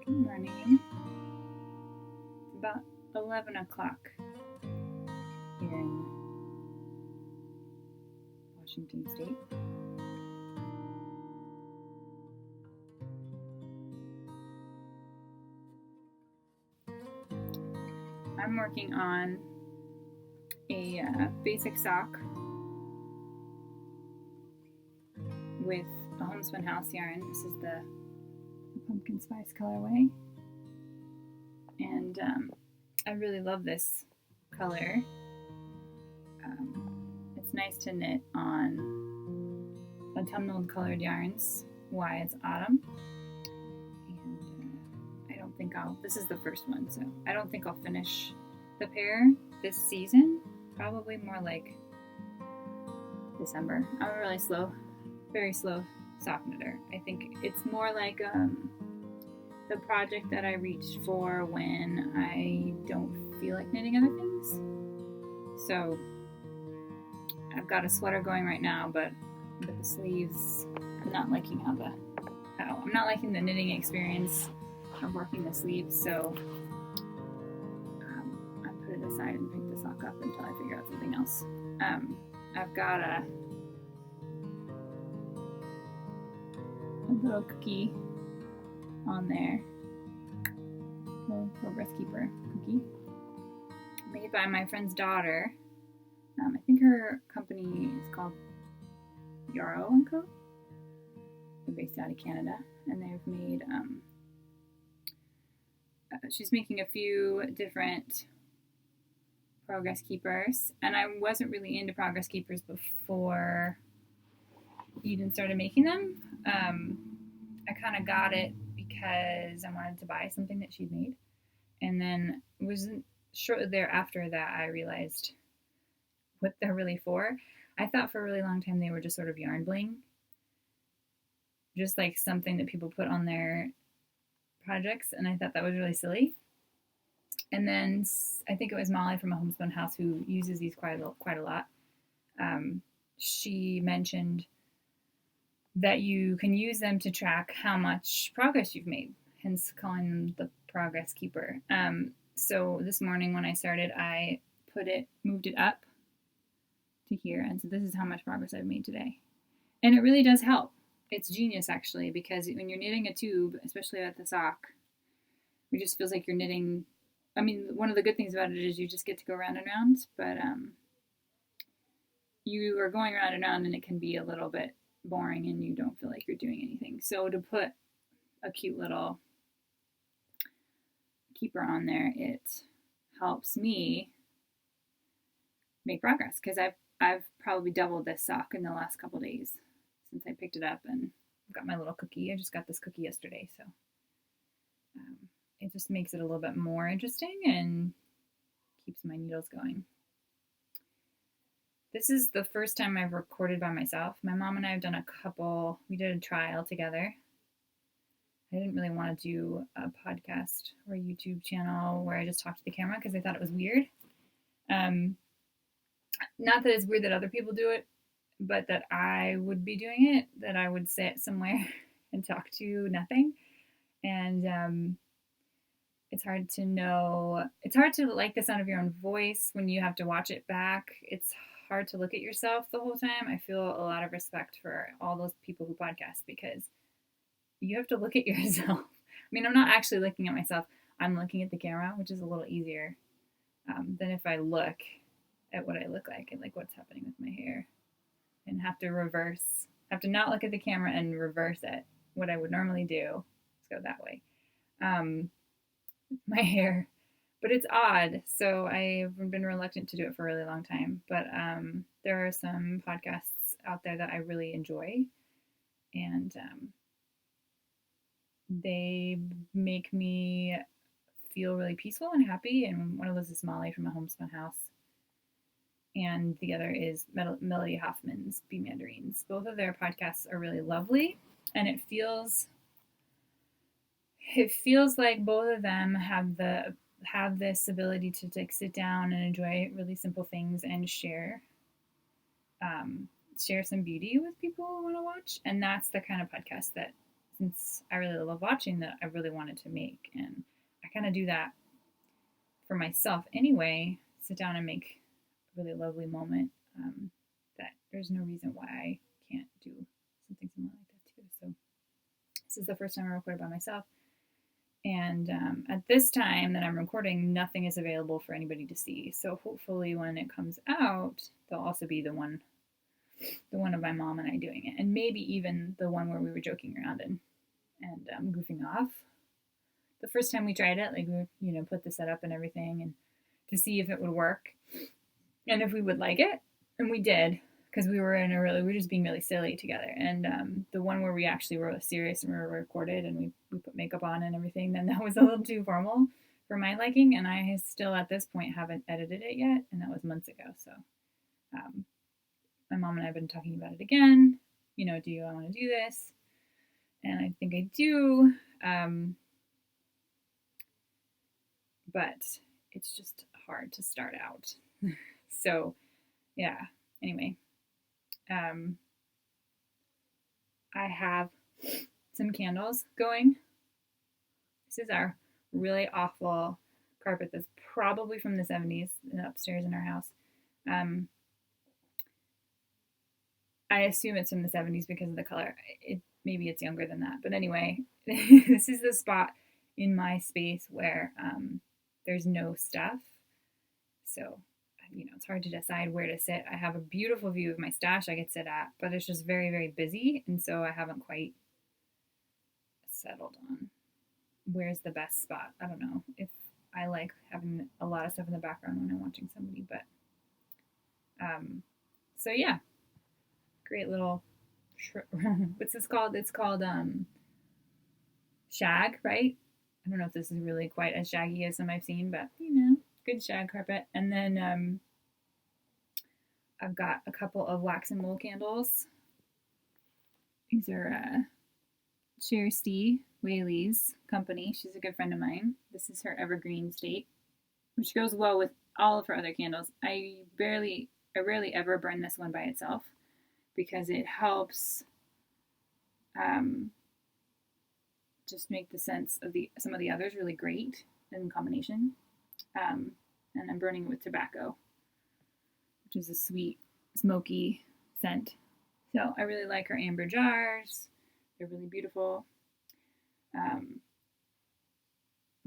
Good morning. It's about 11 o'clock here in Washington State. I'm working on a basic sock with a homespun house yarn. This is the pumpkin spice colorway, and I really love this color. It's nice to knit on autumnal colored yarns while it's autumn, and I don't think this is the first one, so I don't think I'll finish the pair this season. Probably more like December. I'm a really very slow sock knitter. I think it's more like the project that I reach for when I don't feel like knitting other things. So I've got a sweater going right now, but with the sleeves, I'm not liking I'm not liking the knitting experience of working the sleeves, so I put it aside and pick the sock up until I figure out something else. I've got a little cookie on there, little Progress Keeper cookie, made by my friend's daughter. I think her company is called Yarrow & Co. They're based out of Canada, and they've made, she's making a few different Progress Keepers, and I wasn't really into Progress Keepers before Eden started making them. I kind of got it because I wanted to buy something that she'd made, and then it wasn't shortly thereafter that I realized what they're really for. I thought for a really long time they were just sort of yarn bling, just like something that people put on their projects, and I thought that was really silly. And then I think it was Molly from a homespun house who uses these quite a lot. She mentioned that you can use them to track how much progress you've made, hence calling them the Progress Keeper. So this morning when I started, I moved it up to here, and so this is how much progress I've made today. And it really does help. It's genius, actually, because when you're knitting a tube, especially at the sock, it just feels like you're knitting. I mean, one of the good things about it is you just get to go round and round, but you are going round and round, and it can be a little bit boring, and you don't feel like you're doing anything. So to put a cute little keeper on there, it helps me make progress, because I've probably doubled this sock in the last couple days since I picked it up, and I've got my little cookie. I just got this cookie yesterday, so it just makes it a little bit more interesting and keeps my needles going. This is the first time I've recorded by myself. My mom and I have done we did a trial together. I didn't really want to do a podcast or a YouTube channel where I just talked to the camera because I thought it was weird. Not that it's weird that other people do it, but that I would be doing it, that I would sit somewhere and talk to nothing. And it's hard to like the sound of your own voice when you have to watch it back. It's hard to look at yourself the whole time. I feel a lot of respect for all those people who podcast, because you have to look at yourself. I mean, I'm not actually looking at myself. I'm looking at the camera, which is a little easier than if I look at what I look like and like what's happening with my hair, and have to not look at the camera and reverse it. What I would normally do is go that way. My hair, but it's odd. So I've been reluctant to do it for a really long time, but there are some podcasts out there that I really enjoy, and they make me feel really peaceful and happy. And one of those is Molly from a homespun house, and the other is Melody Hoffman's Bee Mandarins. Both of their podcasts are really lovely, and it feels like both of them have this ability to like sit down and enjoy really simple things and share some beauty with people who want to watch. And that's the kind of podcast that since I really love watching, that I really wanted to make. And I kind of do that for myself anyway, sit down and make a really lovely moment, that there's no reason why I can't do something similar like that too. So this is the first time I recorded by myself. And at this time that I'm recording, nothing is available for anybody to see. So hopefully when it comes out, there'll also be the one of my mom and I doing it. And maybe even the one where we were joking around and goofing off. The first time we tried it, like we put the setup and everything and to see if it would work and if we would like it. And we did, because we were just being really silly together. And the one where we actually were serious and we were recorded and we put makeup on and everything, then that was a little too formal for my liking. And I still at this point haven't edited it yet. And that was months ago. So my mom and I have been talking about it again. Do I want to do this? And I think I do. But it's just hard to start out. So, yeah. Anyway, I have some candles going. This is our really awful carpet that's probably from the 70s upstairs in our house. I assume it's from the 70s because of the color. Maybe it's younger than that. But anyway, this is the spot in my space where there's no stuff. So, it's hard to decide where to sit. I have a beautiful view of my stash I could sit at, but it's just very, very busy. And so I haven't quite settled on where's the best spot. I don't know if I like having a lot of stuff in the background when I'm watching somebody, but so yeah, great little what's this called? It's called shag, right? I don't know if this is really quite as shaggy as some I've seen, but good shag carpet. And then I've got a couple of wax and wool candles. These are Kirsty Whaley's company. She's a good friend of mine. This is her evergreen state, which goes well with all of her other candles. I rarely ever burn this one by itself because it helps just make the sense of some of the others really great in combination. And I'm burning it with tobacco, which is a sweet, smoky scent. So I really like her amber jars. They're really beautiful.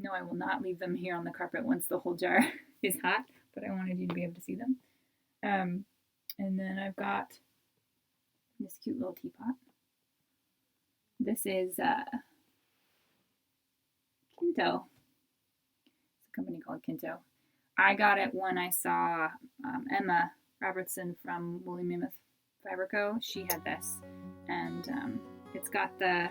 No, I will not leave them here on the carpet once the whole jar is hot, but I wanted you to be able to see them. And then I've got this cute little teapot. This is Kinto. It's a company called Kinto. I got it when I saw Emma Robertson from Woolly Mammoth Fiber Co. She had this, and it's got I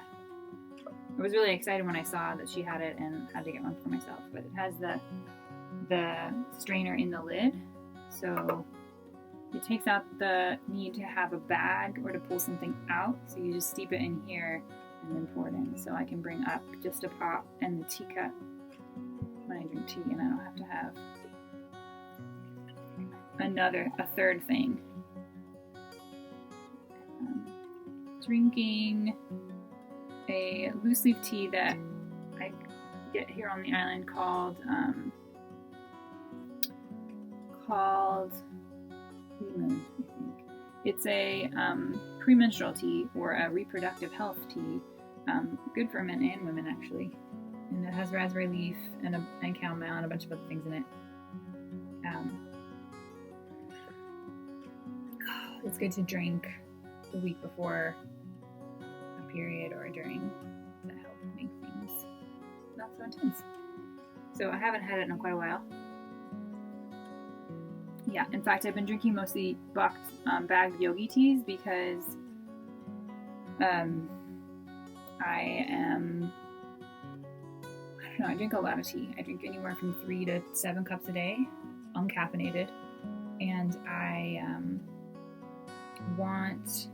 was really excited when I saw that she had it and had to get one for myself, but it has the strainer in the lid, so it takes out the need to have a bag or to pull something out, so you just steep it in here and then pour it in. So I can bring up just a pot and the teacup when I drink tea, and I don't have to have a third thing. Drinking a loose leaf tea that I get here on the island called Blue Moon, I think. It's a premenstrual tea or a reproductive health tea, good for men and women actually, and it has raspberry leaf and chamomile and a bunch of other things in it. It's good to drink the week before a period or during to help make things not so intense. So I haven't had it in quite a while. Yeah, in fact, I've been drinking mostly boxed bagged yogi teas because I drink a lot of tea. I drink anywhere from 3 to 7 cups a day, uncaffeinated, and I want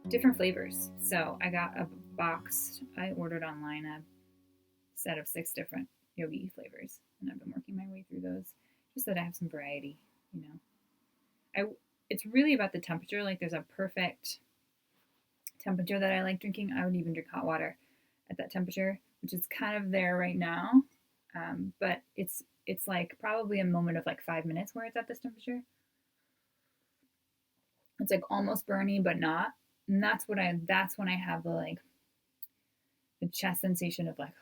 different flavors. So I got a box. I ordered online a set of 6 different yogi flavors, and I've been working my way through those just so that I have some variety. It's really about the temperature. Like there's a perfect temperature that I like drinking, I would even drink hot water at that temperature, which is kind of there right now. But it's like probably a moment of like 5 minutes where it's at this temperature. It's like almost burny, but not. And that's when I have the chest sensation of like,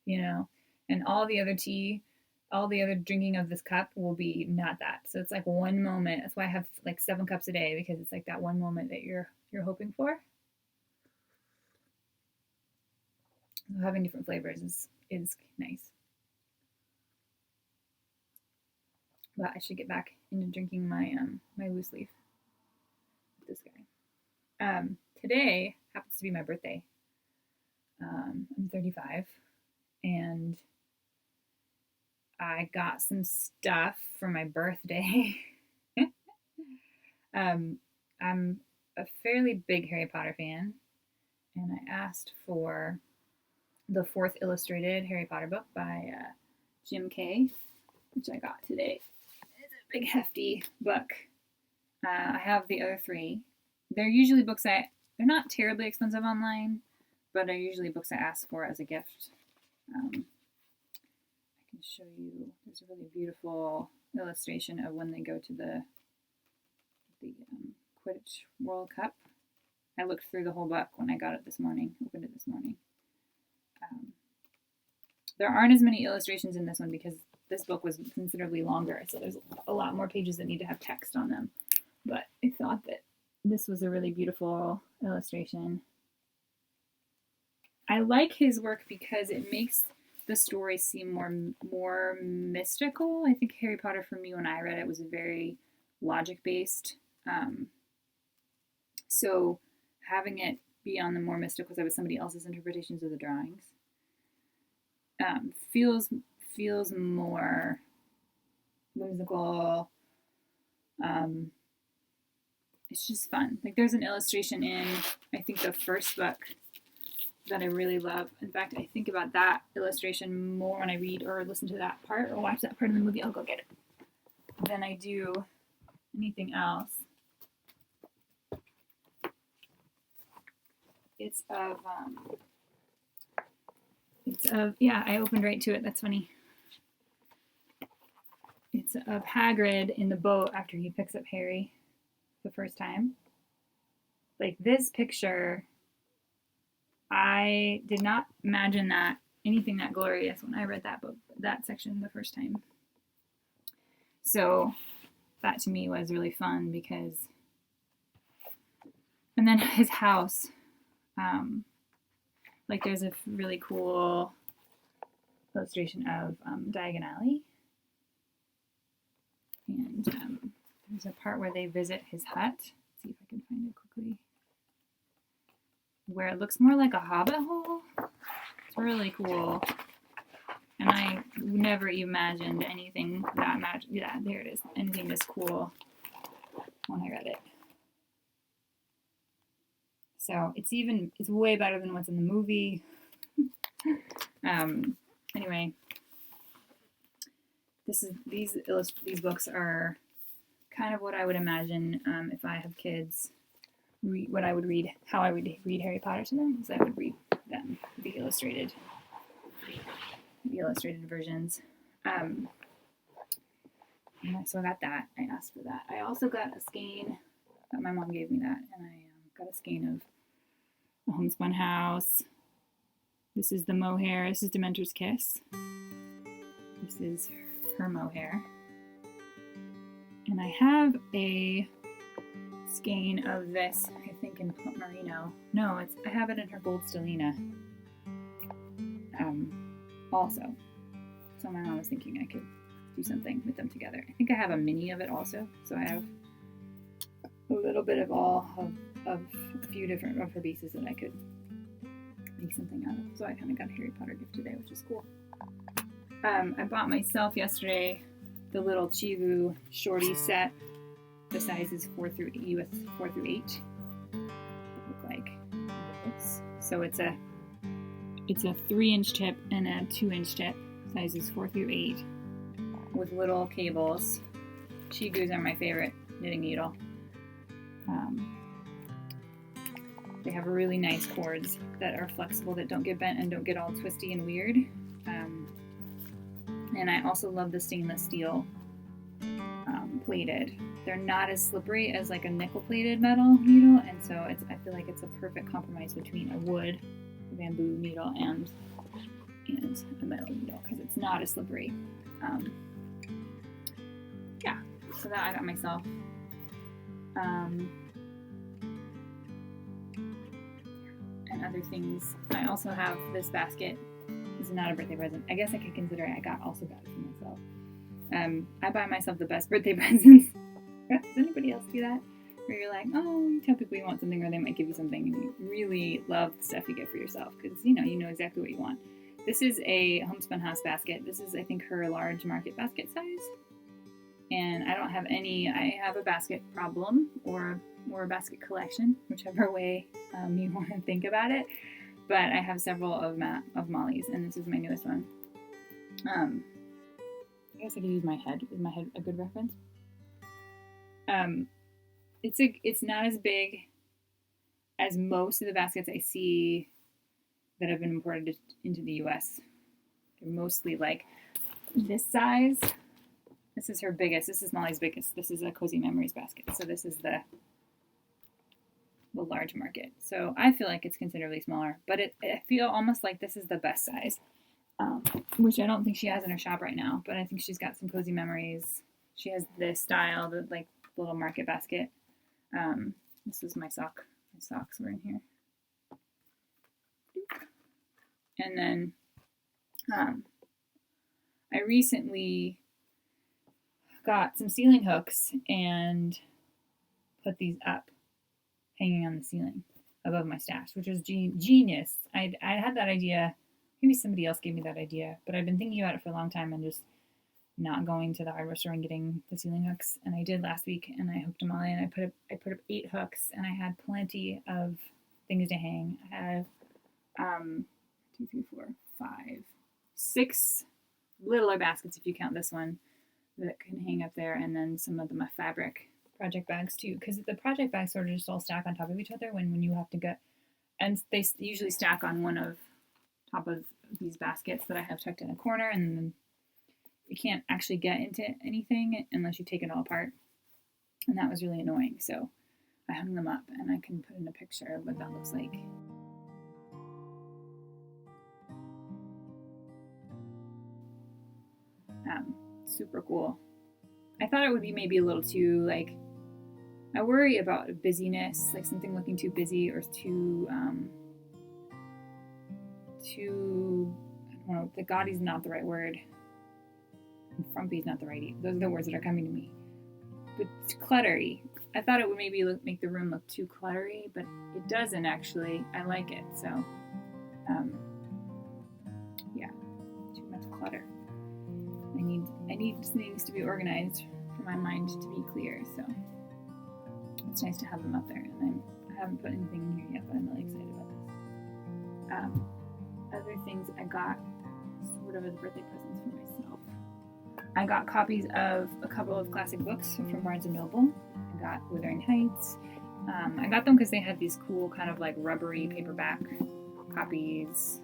you know, and all the other drinking of this cup will be not that. So it's like one moment. That's why I have like 7 cups a day, because it's like that one moment that you're hoping for. So having different flavors is nice. But I should get back into drinking my my loose leaf with this guy. Today happens to be my birthday. I'm 35, and I got some stuff for my birthday. I'm a fairly big Harry Potter fan, and I asked for the 4th illustrated Harry Potter book by Jim Kay, which I got today. It's a big hefty book. I have the other 3. They're usually books they're not terribly expensive online, but are usually books I ask for as a gift. I can show you. There's a really beautiful illustration of when they go to the Quidditch World Cup. I looked through the whole book when I got it this morning. Opened it this morning. There aren't as many illustrations in this one because this book was considerably longer, so there's a lot more pages that need to have text on them. But I thought that this was a really beautiful illustration. I like his work because it makes the story seem more mystical. I think Harry Potter, for me, when I read it, was very logic-based. So having it be on the more mystical side with somebody else's interpretations of the drawings feels more whimsical. It's just fun. Like, there's an illustration in, I think, the first book that I really love. In fact, I think about that illustration more when I read or listen to that part or watch that part of the movie. I'll go get it than I do anything else. It's of, yeah, I opened right to it. That's funny. It's of Hagrid in the boat after he picks up Harry the first time. Like, this picture, I did not imagine that anything that glorious when I read that book, that section the first time. So that to me was really fun because, and then his house, like, there's a really cool illustration of Diagon Alley, and there's a part where they visit his hut. Let's see if I can find it quickly, where it looks more like a hobbit hole. It's really cool, and I never imagined anything that magic. Yeah, there it is. Anything this cool when I read it. So it's way better than what's in the movie. Anyway, these books are kind of what I would imagine if I have kids. How I would read Harry Potter to them is I would read them the illustrated versions. So I got that. I asked for that. I also got a skein. My mom gave me that, and I got a skein of a homespun house. This is the mohair. This is Dementor's Kiss. This is her mohair. And I have a skein of this, I think, in Plum Merino. No, I have it in her Gold Stellina. Also. So my mom was thinking I could do something with them together. I think I have a mini of it also. So I have a little bit of a few different of her pieces that I could make something out of. So I kind of got a Harry Potter gift today, which is cool. I bought myself yesterday the little Chiaogoo shorty set. The size is 4 through 8. Look like this. So it's a 3-inch tip and a 2-inch tip. Sizes 4 through 8 with little cables. Chiaogoos are my favorite knitting needle. They have really nice cords that are flexible, that don't get bent and don't get all twisty and weird. And I also love the stainless steel plated. They're not as slippery as like a nickel plated metal needle, and so I feel like it's a perfect compromise between a wood, a bamboo needle, and a metal needle, because it's not as slippery. Yeah, so that I got myself. And other things. I also have this basket. This is not a birthday present. I guess I could consider it. Also got it for myself. I buy myself the best birthday presents. Does anybody else do that? Where you're like, oh, you tell people you want something, or they might give you something, and you really love the stuff you get for yourself because you know exactly what you want. This is a Homespun House basket. This is, I think, her large market basket size. And I don't have any. I have a basket problem or a basket collection, whichever way you want to think about it. But I have several of Molly's, and this is my newest one. I guess I could use my head. Is my head a good reference? It's not as big as most of the baskets I see that have been imported into the U.S. They're mostly like this size. This is her biggest. This is Molly's biggest. This is a Cozy Memories basket. So this is the large market. So I feel like it's considerably smaller, but I feel almost like this is the best size, which I don't think she has in her shop right now, but I think she's got some Cozy Memories. She has this style, the like little market basket. This is my sock. My socks were in here. And then I recently got some ceiling hooks and put these up, hanging on the ceiling above my stash, which was genius. I had that idea. Maybe somebody else gave me that idea, but I've been thinking about it for a long time and just not going to the hardware store and getting the ceiling hooks. And I did last week, and I hooked them all in. I put up 8 hooks, and I had plenty of things to hang. I had 2, 3, 4, 5, 6 littler baskets if you count this one that can hang up there, and then some of them are fabric project bags too, because the project bags sort of just all stack on top of each other when you have to get, and they usually stack on one of top of these baskets that I have tucked in a corner, and then you can't actually get into anything unless you take it all apart, and that was really annoying. So I hung them up, and I can put in a picture of what that looks like. Super cool. I thought it would be maybe a little too, like, I worry about busyness, like something looking too busy or too, I don't know, the gaudy's not the right word. Frumpy is not the right, those are the words that are coming to me. But cluttery. I thought it would maybe make the room look too cluttery, but it doesn't actually. I like it, so, yeah, too much clutter. I need things to be organized for my mind to be clear, so it's nice to have them up there. And I haven't put anything in here yet, but I'm really excited about this. Other things I got sort of as birthday presents for myself. I got copies of a couple of classic books from Barnes & Noble. I got Wurthering Heights. I got them because they had these cool kind of like rubbery paperback copies.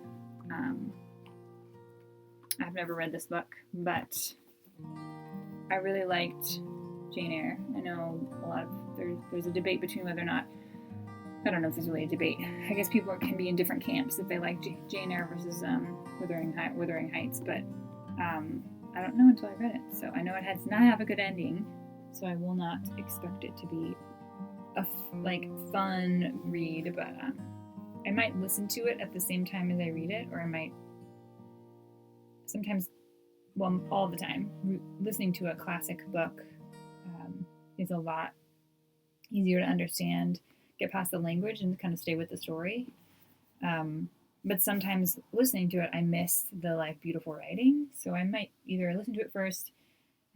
I've never read this book, but I really liked Jane Eyre. I know there's a debate between whether or not, I don't know if there's really a debate. I guess people can be in different camps if they like Jane Eyre versus Wurthering Heights, but I don't know until I read it. So I know it does not have a good ending, so I will not expect it to be a fun read, but I might listen to it at the same time as I read it, or I might sometimes, well, all the time, listening to a classic book is a lot easier to understand, get past the language, and kind of stay with the story. But sometimes listening to it, I miss the beautiful writing. So I might either listen to it first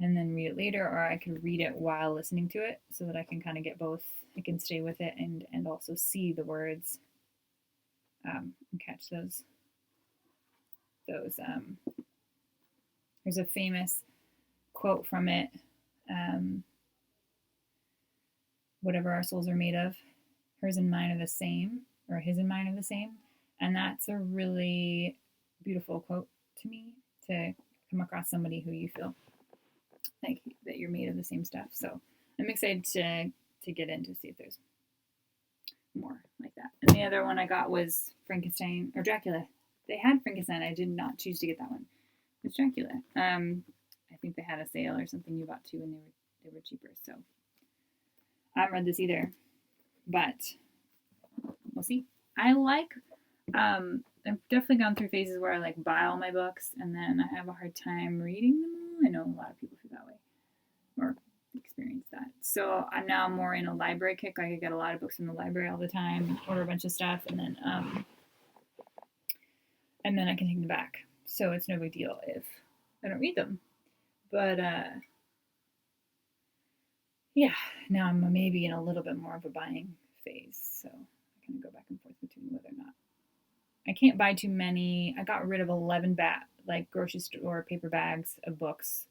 and then read it later, or I could read it while listening to it so that I can kind of get both. I can stay with it and also see the words and catch those. There's a famous quote from it. Whatever our souls are made of, hers and mine are the same. or his and mine are the same. And that's a really beautiful quote to me, to come across somebody who you feel like that you're made of the same stuff. So I'm excited to get in to see if there's more like that. And the other one I got was Frankenstein or Dracula. They had Frankenstein. I did not choose to get that one. It's Dracula. I think they had a sale or something. You bought two and they were cheaper. So I haven't read this either, but we'll see. I've definitely gone through phases where I like buy all my books and then I have a hard time reading them all. I know a lot of people feel that way or experience that. So I'm now more in a library kick. Like I get a lot of books from the library all the time, order a bunch of stuff, and then I can take them back. So it's no big deal if I don't read them. But yeah, now I'm maybe in a little bit more of a buying phase. So I kind of go back and forth between whether or not. I can't buy too many. I got rid of 11 grocery store paper bags of books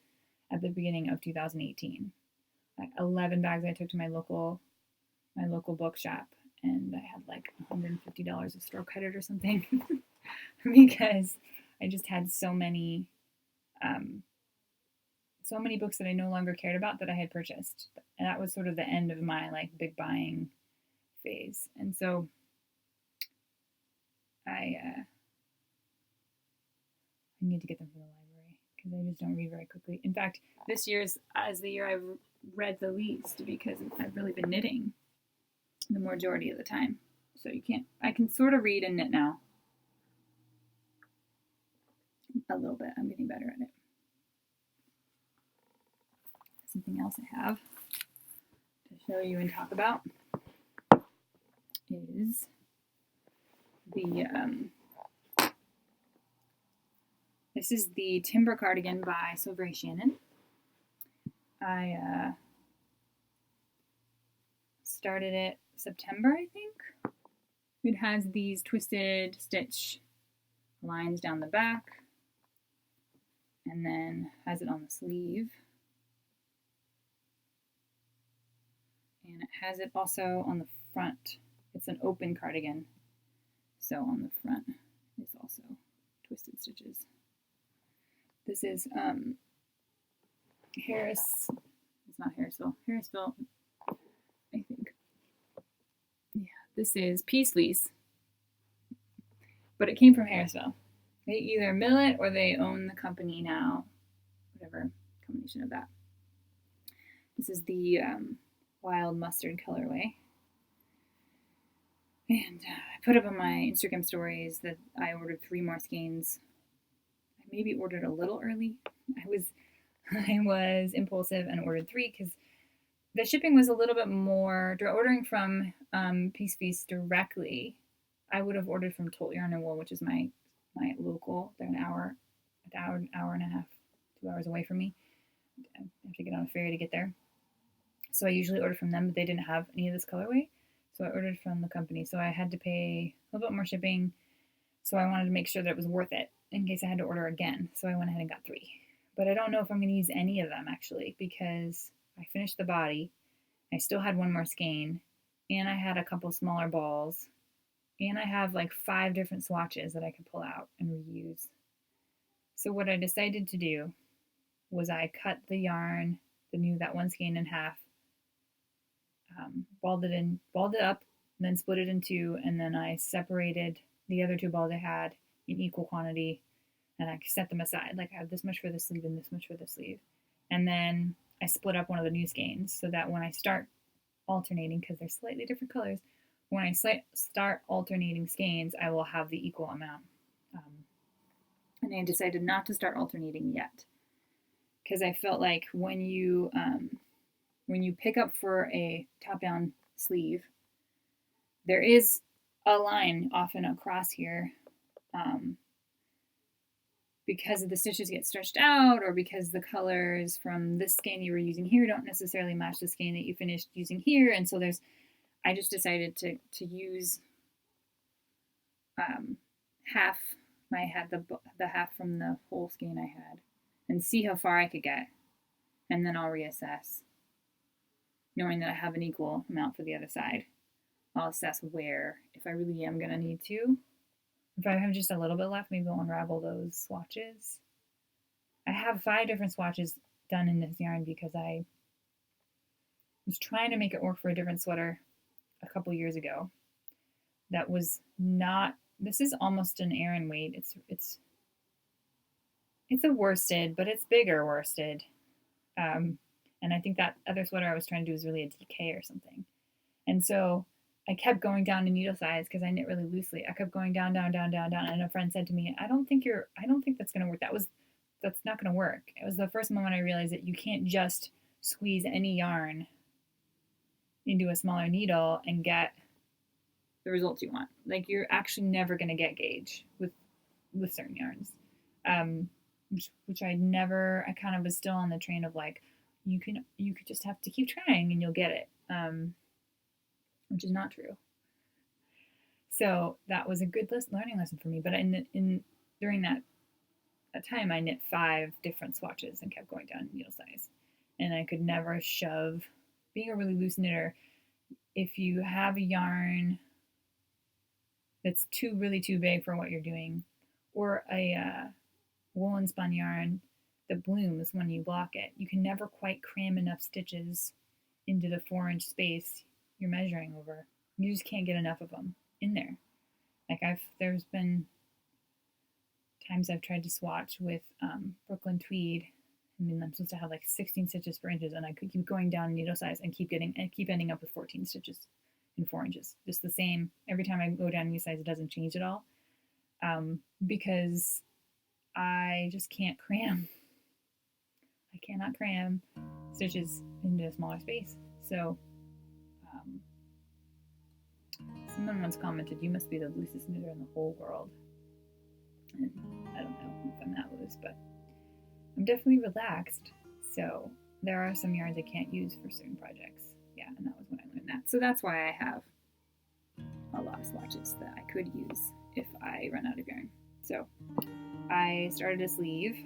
at the beginning of 2018. Like 11 bags I took to my local bookshop, and I had like $150 of store credit or something because I just had so many books that I no longer cared about that I had purchased. And that was sort of the end of my like big buying phase. And so I need to get them from the library because I just don't read very quickly. In fact, this year is the year I've read the least because I've really been knitting the majority of the time. So I can sort of read and knit now. A little bit. I'm getting better at it. Something else I have to show you and talk about is this is the Timber Cardigan by Sobre Shannon. I started it September, I think. It has these twisted stitch lines down the back and then has it on the sleeve. And it has it also on the front. It's an open cardigan. So on the front is also twisted stitches. This is Harrisville, I think. Yeah, this is Fleece, but it came from Harrisville. They either mill it or they own the company now, whatever combination of that. This is the wild mustard colorway. And I put up on my Instagram stories that I ordered 3 more skeins. I maybe ordered a little early. I was impulsive and ordered 3 because the shipping was a little bit more. Ordering from Fleece directly, I would have ordered from Tolt Yarn and Wool, which is my local. They're an hour and a half, 2 hours away from me. I have to get on a ferry to get there. So I usually order from them, but they didn't have any of this colorway. So I ordered from the company. So I had to pay a little bit more shipping. So I wanted to make sure that it was worth it in case I had to order again. So I went ahead and got 3. But I don't know if I'm going to use any of them actually because I finished the body. I still had 1 more skein. And I had a couple smaller balls. And I have like 5 different swatches that I could pull out and reuse. So what I decided to do was I cut the yarn, that 1 skein in half, balled it up, and then split it in 2, and then I separated the other 2 balls I had in equal quantity, and I set them aside. Like I have this much for the sleeve and this much for the sleeve. And then I split up one of the new skeins so that when I start alternating, because they're slightly different colors, when I start alternating skeins, I will have the equal amount. And I decided not to start alternating yet, because I felt like when you pick up for a top-down sleeve, there is a line often across here because the stitches get stretched out or because the colors from this skein you were using here don't necessarily match the skein that you finished using here. And so I just decided to use half. I had the half from the whole skein I had and see how far I could get. And then I'll reassess, knowing that I have an equal amount for the other side. I'll assess where, if I really am going to need to. If I have just a little bit left, maybe I'll unravel those swatches. I have 5 different swatches done in this yarn because I was trying to make it work for a different sweater a couple years ago. That was not, this is almost an Aran weight. It's a worsted, but it's bigger worsted. And I think that other sweater I was trying to do was really a DK or something. And so I kept going down in needle size because I knit really loosely. I kept going down, down, down, down, down. And a friend said to me, I don't think that's going to work. That's not going to work. It was the first moment I realized that you can't just squeeze any yarn into a smaller needle and get the results you want. Like, you're actually never going to get gauge with certain yarns. Which I kind of was still on the train of like, you could just have to keep trying and you'll get it. Which is not true. So that was a good learning lesson for me. But during that time, I knit 5 different swatches and kept going down needle size. And I could never shove. Being a really loose knitter, if you have a yarn that's really too big for what you're doing, or a woolen spun yarn that blooms when you block it, you can never quite cram enough stitches into the 4-inch space you're measuring over. You just can't get enough of them in there. Like, there's been times I've tried to swatch with Brooklyn tweed. I mean, I'm supposed to have like 16 stitches per inches, and I could keep going down needle size and keep ending up with 14 stitches in 4 inches. Just the same. Every time I go down needle size, it doesn't change at all. Because I just can't cram. I cannot cram stitches into a smaller space. So, someone once commented, you must be the loosest knitter in the whole world. And I don't know if I'm that loose, but I'm definitely relaxed. So there are some yarns I can't use for certain projects. Yeah, and that was when I learned that. So that's why I have a lot of swatches that I could use if I run out of yarn. So I started a sleeve,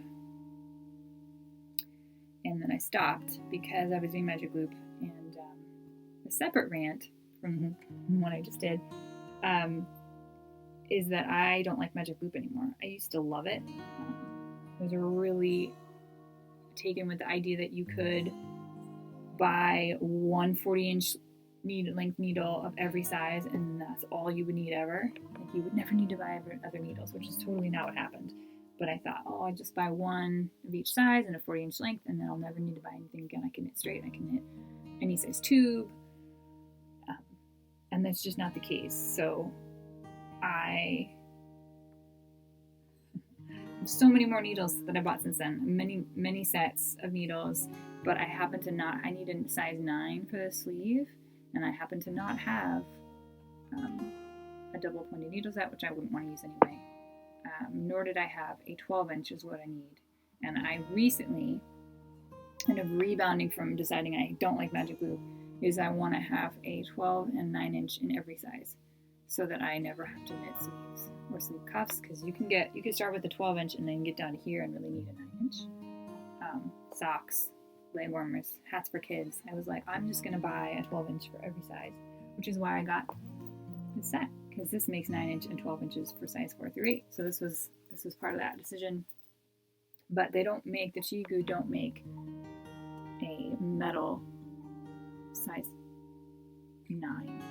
and then I stopped because I was doing magic loop. And a separate rant from what I just did is that I don't like magic loop anymore. I used to love it. I was really taken with the idea that you could buy one 40-inch length needle of every size, and that's all you would need ever. Like, you would never need to buy other needles, which is totally not what happened. But I thought, I just buy one of each size and a 40-inch length, and then I'll never need to buy anything again. I can knit straight. I can knit any size tube. And that's just not the case. So I have so many more needles that I bought since then. Many sets of needles. But I happen to not, I need a size 9 for the sleeve. And I happen to not have a double pointed needle set, which I wouldn't want to use anyway. Nor did I have a 12-inch is what I need. And I recently, kind of rebounding from deciding I don't like magic loop, is I want to have a 12 and 9-inch in every size, so that I never have to knit sleeves or sleeve cuffs, because you can start with a 12-inch and then get down to here and really need a 9-inch. Socks, leg warmers, hats for kids. I was like, I'm just going to buy a 12-inch for every size, which is why I got this set, because this makes 9-inch and 12 inches for size 4 through 8. So this was part of that decision. But the Chiaogoo don't make a metal size 9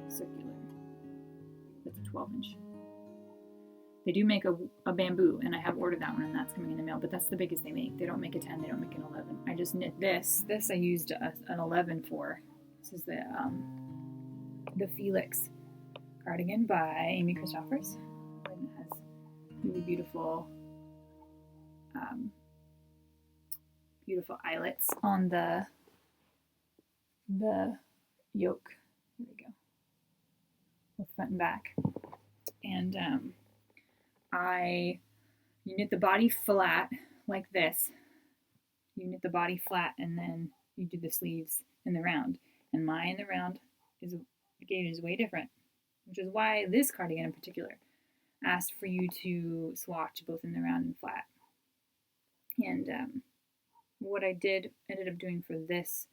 circular with a 12-inch. They do make a bamboo, and I have ordered that one, and that's coming in the mail, but that's the biggest they make. They don't make a 10, they don't make an 11. I just knit this. This I used an 11 for. This is the Felix Cardigan by Amy Christoffers. And it has really beautiful eyelets on the yoke. Here we go. Both front and back. And you knit the body flat like this. You knit the body flat, and then you do the sleeves in the round. And mine in the round the gauge is way different, which is why this cardigan in particular asked for you to swatch both in the round and flat. And what I ended up doing for this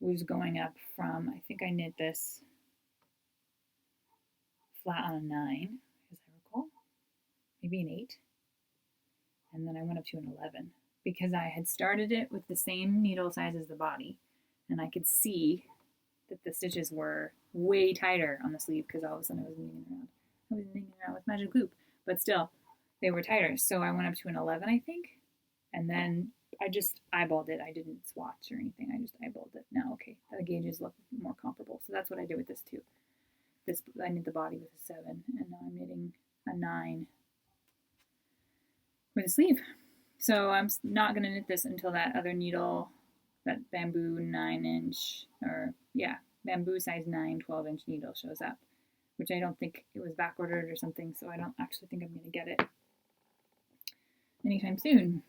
was going up from, I think I knit this flat on a 9, as I recall, maybe an 8, and then I went up to an 11 because I had started it with the same needle size as the body, and I could see that the stitches were way tighter on the sleeve because all of a sudden I was knitting around. I was knitting around with magic loop, but still, they were tighter. So I went up to an 11, I think, and then I just eyeballed it. I didn't swatch or anything. I just eyeballed it. Now, okay, the gauges look more comparable. So that's what I did with this too. This I knit the body with a 7, and now I'm knitting a 9 with a sleeve. So I'm not going to knit this until that other needle, that bamboo 9-inch, or yeah, bamboo size 9, 12-inch needle shows up, which I don't think it was back ordered or something, so I don't actually think I'm going to get it anytime soon.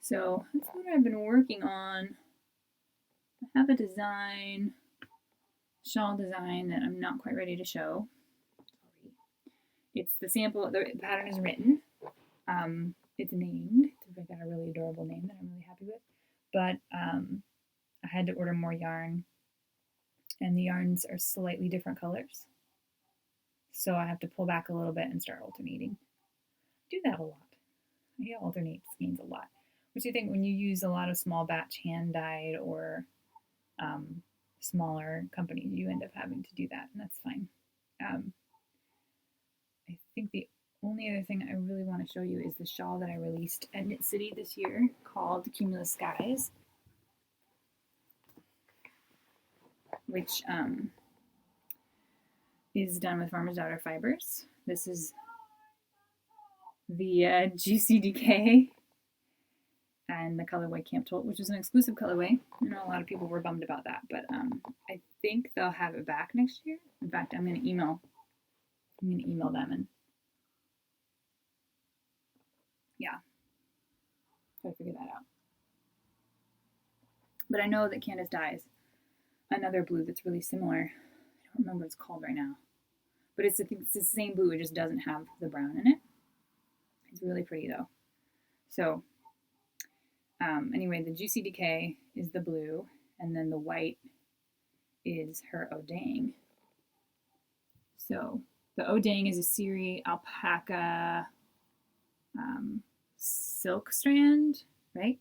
So that's what I've been working on. I have a design, shawl design that I'm not quite ready to show. Sorry. It's the sample, the pattern is written. It's named. It's got a really adorable name that I'm really happy with. But I had to order more yarn, and the yarns are slightly different colors. So I have to pull back a little bit and start alternating. I do that a lot. I alternate skeins a lot. Which I think when you use a lot of small batch hand dyed or smaller companies, you end up having to do that, and that's fine. I think the only other thing I really want to show you is the shawl that I released at Knit City this year called Cumulus Skies, which is done with Farmer's Daughter fibers. This is the GCDK and the colorway Camp Tolt, which is an exclusive colorway. I know a lot of people were bummed about that, but I think they'll have it back next year. In fact, I'm going to email them and yeah, try to figure that out. But I know that Candace dyes another blue that's really similar. I don't remember what it's called right now, but it's the same blue. It just doesn't have the brown in it. It's really pretty though. So anyway, the GCDK is the blue, and then the white is her Odang. So the Odang is a Siri alpaca silk strand, right?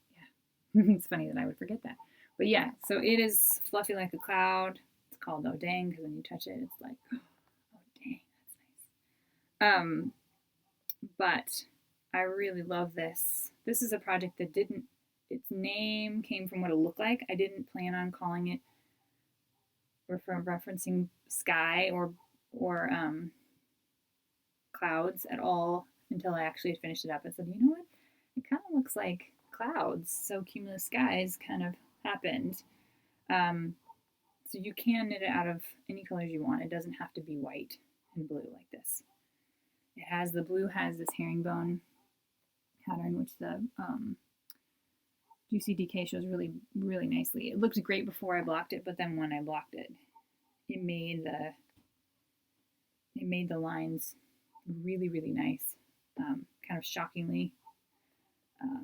Yeah. It's funny that I would forget that. But yeah, so it is fluffy like a cloud. It's called Odang because when you touch it, it's like, oh dang, that's nice. But I really love this. This is a project that didn't, its name came from what it looked like. I didn't plan on calling it referencing sky or clouds at all until I actually had finished it up and said, you know what? It kind of looks like clouds. So Cumulus Skies kind of happened. So you can knit it out of any colors you want. It doesn't have to be white and blue like this. It has, the blue has this herringbone pattern, which the GCDK shows really, really nicely. It looked great before I blocked it, but then when I blocked it, it made the lines really, really nice. Kind of shockingly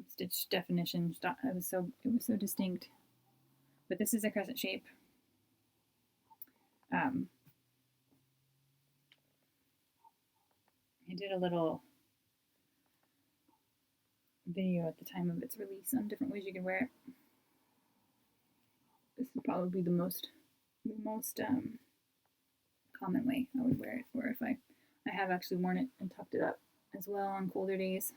stitch definition. It was so distinct. But this is a crescent shape. I did a little video at the time of its release on different ways you can wear it. This is probably the most common way I would wear it, or if I have actually worn it and tucked it up as well on colder days.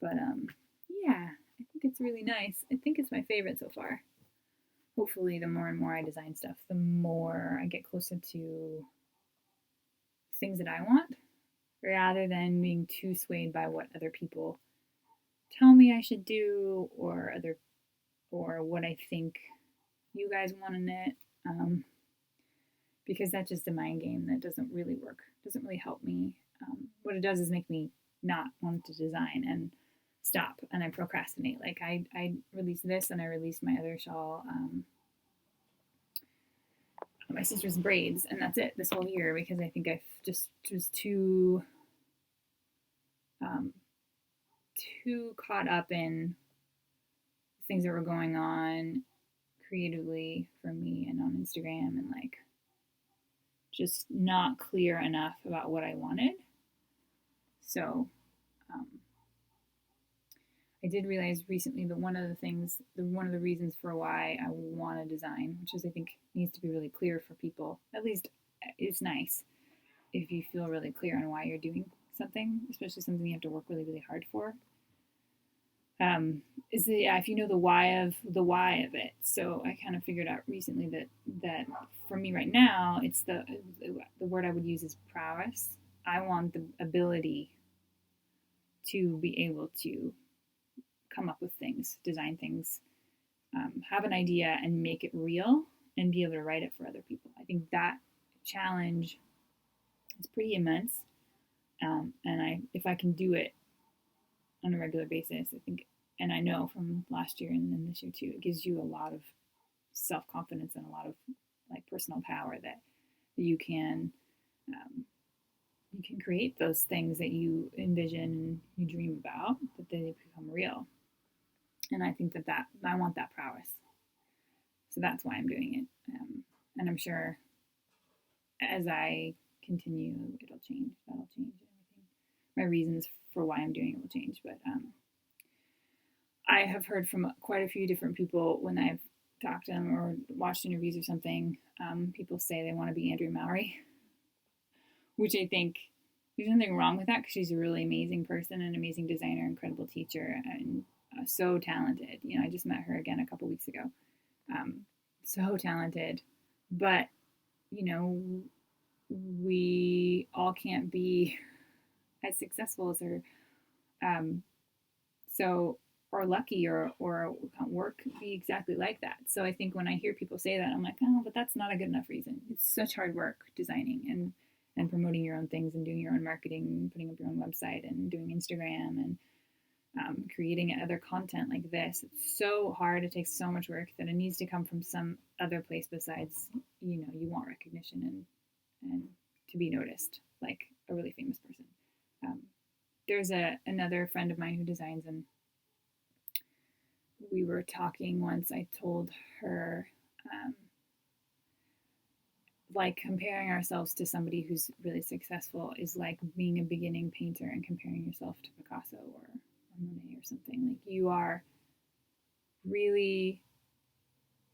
But yeah, I think it's really nice. I think it's my favorite so far. Hopefully the more and more I design stuff, the more I get closer to things that I want, rather than being too swayed by what other people tell me I should do, or what I think you guys want to knit, because that's just a mind game that doesn't really work, doesn't really help me. What it does is make me not want to design and stop, and I procrastinate. Like I released this and I released my other shawl, my sister's braids, and that's it this whole year, because I think I just was too caught up in things that were going on creatively for me and on Instagram, and like just not clear enough about what I wanted. So um, I did realize recently that one of the reasons for why I want to design, which is I think needs to be really clear for people, at least it's nice if you feel really clear on why you're doing something, especially something you have to work really, really hard for. Is that, yeah, if you know the why of it. So I kind of figured out recently that for me right now, it's the word I would use is prowess. I want the ability to be able to come up with things, design things, have an idea and make it real and be able to write it for other people. I think that challenge is pretty immense. And if I can do it on a regular basis, I think, and I know from last year and then this year too, it gives you a lot of self-confidence and a lot of like personal power that you can create those things that you envision and you dream about, that they become real. And I think that I want that prowess. So that's why I'm doing it. And I'm sure as I continue, it'll change. That'll change everything. My reasons for why I'm doing it will change. But I have heard from quite a few different people when I've talked to them or watched interviews or something. People say they want to be Andrea Mowry, which I think there's nothing wrong with that because she's a really amazing person, an amazing designer, incredible teacher, and so talented. You know, I just met her again a couple weeks ago. So talented, but you know, we all can't be as successful as her. So or lucky or work be exactly like that. So I think when I hear people say that, I'm like, oh, but that's not a good enough reason. It's such hard work designing and promoting your own things and doing your own marketing, putting up your own website and doing Instagram and creating other content like this. It's so hard. It takes so much work that it needs to come from some other place besides, you know, you want recognition and to be noticed like a really famous person. There's another friend of mine who designs, and we were talking once. I told her, like comparing ourselves to somebody who's really successful is like being a beginning painter and comparing yourself to Picasso or Monet or something. Like you are really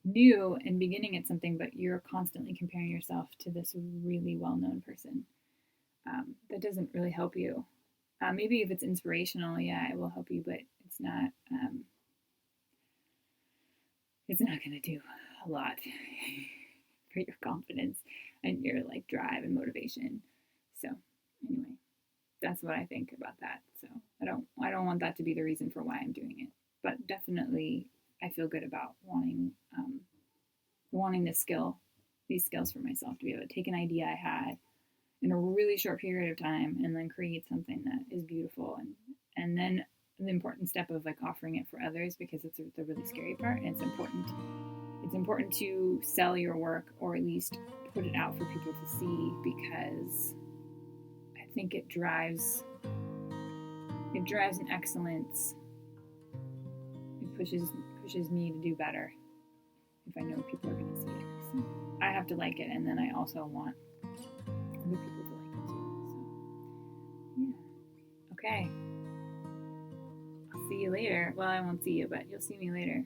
new and beginning at something, but you're constantly comparing yourself to this really well-known person. That doesn't really help you. Maybe if it's inspirational, yeah, it will help you, but it's not. It's not going to do a lot for your confidence and your like drive and motivation. So anyway, that's what I think about that. So I don't want that to be the reason for why I'm doing it, but definitely I feel good about wanting these skills for myself to be able to take an idea I had in a really short period of time and then create something that is beautiful and then the important step of like offering it for others, because it's the really scary part, and it's important to sell your work or at least put it out for people to see, because I think it drives an excellence. It pushes me to do better if I know people are going to see it. So I have to like it, and then I also want other people to like it too. So yeah, okay. See you later. Well, I won't see you, but you'll see me later.